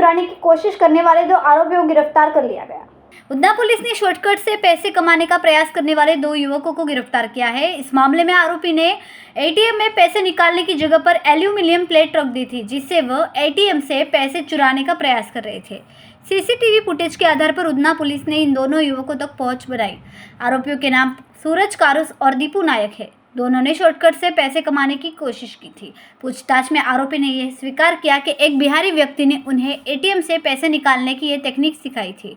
चुराने की कोशिश करने वाले 2 आरोपियों को गिरफ्तार कर लिया गया। उधना पुलिस ने शॉर्टकट से पैसे कमाने का प्रयास करने वाले 2 युवकों को गिरफ्तार किया है। इस मामले में आरोपी ने एटीएम में पैसे निकालने की जगह पर एल्यूमिनियम प्लेट रख दी थी, जिससे वह एटीएम से पैसे चुराने का प्रयास कर रहे थे। सीसीटीवी फुटेज के आधार पर उधना पुलिस ने इन दोनों युवकों तक पहुंच बनाई। आरोपियों के नाम सूरज कारुस और दीपू नायक है। दोनों ने शॉर्टकट से पैसे कमाने की कोशिश की थी। पूछताछ में आरोपी ने यह स्वीकार किया कि एक बिहारी व्यक्ति ने उन्हें एटीएम से पैसे निकालने की यह टेक्निक सिखाई थी।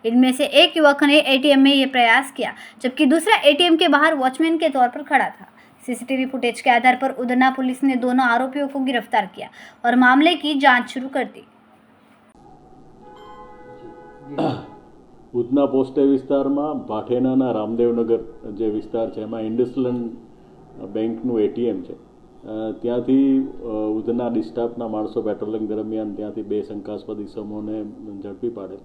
इनमें से एक युवक ने एटीएम में यह प्रयास किया, जबकि दूसरा एटीएम के बाहर वॉचमैन के तौर पर खड़ा था। सीसीटीवी फुटेज के आधार पर उधना पुलिस ने दोनों आरोपियों को गिरफ्तार किया और मामले की जांच शुरू कर दी। ઉધના પોસ્ટ વિસ્તારમાં ભાઠેનાના રામદેવનગર જે વિસ્તાર છે એમાં ઇન્ડસલેન્ડ બેંકનું એટીએમ છે, ત્યાંથી ઉધના ડિસ્ટાફના માણસો પેટ્રોલિંગ દરમિયાન ત્યાંથી 2 શંકાસ્પદ ઇસમોને ઝડપી પાડેલ।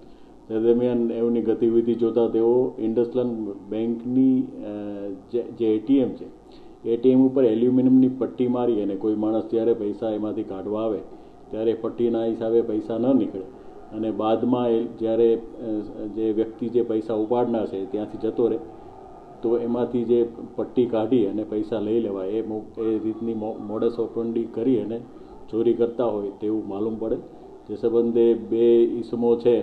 તે દરમિયાન એમની ગતિવિધિ જોતા તેઓ ઇન્ડસલેન્ડ બેંકની જે એટીએમ છે એટીએમ ઉપર એલ્યુમિનિયમની પટ્ટી મારી અને કોઈ માણસ જ્યારે પૈસા એમાંથી કાઢવા આવે ત્યારે પટ્ટીના હિસાબે પૈસા ન નીકળે અને બાદમાં જ્યારે જે વ્યક્તિ જે પૈસા ઉપાડનાર છે ત્યાંથી જતો રહે તો એમાંથી જે પટ્ટી કાઢી અને પૈસા લઈ લેવાય એ રીતની મોડસ ઓપરેન્ડી કરી અને ચોરી કરતા હોય તેવું માલુમ પડે। જે સંબંધે 2 ઈસમો છે,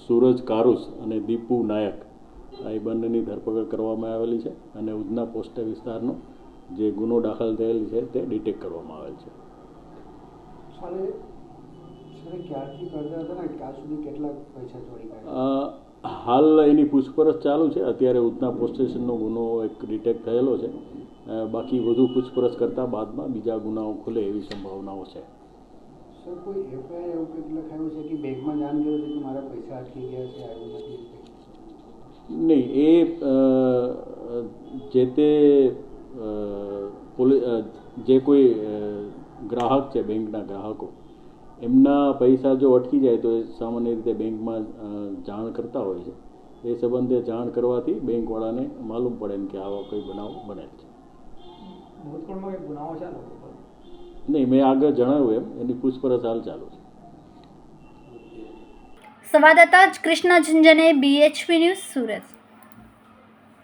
સૂરજ કારુસ અને દીપુ નાયક, એ બંનેની ધરપકડ કરવામાં આવેલી છે અને ઉધના પોસ્ટ વિસ્તારનો જે ગુનો દાખલ થયેલ છે તે ડિટેક્ટ કરવામાં આવેલ છે। હાલ એની પૂછપરછ ચાલુ છે। અત્યારે ઉધના પોસ્ટ સ્ટેશનનો ગુનો એક ડિટેક્ટ થયેલો છે। બાકી વધુ પૂછપરછ કરતાં બાદમાં બીજા ગુનાઓ ખુલે એવી સંભાવનાઓ છે। સર, કોઈ એફઆઈઆર એવું કંઈક લખાયું છે કે બેંકમાં જાણ કર્યું છે કે મારા પૈસા અટકી ગયા છે, આવ્યું નથી? નહીં, એ જે તે જે કોઈ ગ્રાહક છે, બેંકના ગ્રાહકો એમના પૈસા જો અટકી જાય તો એ સામાન્ય રીતે બેંકમાં જાણ કરતા હોય છે। એ સંબંધે જાણ કરવાથી બેંકવાળાને માલુમ પડે કે આવા કોઈ બનાવ બનેલ છે। નહીં, મેં આગળ જણાવ્યું એમ એની પૂછપરછ હાલ ચાલુ છે। संवाददाता कृष्णा झुंझने, BHP न्यूज़, सूरत।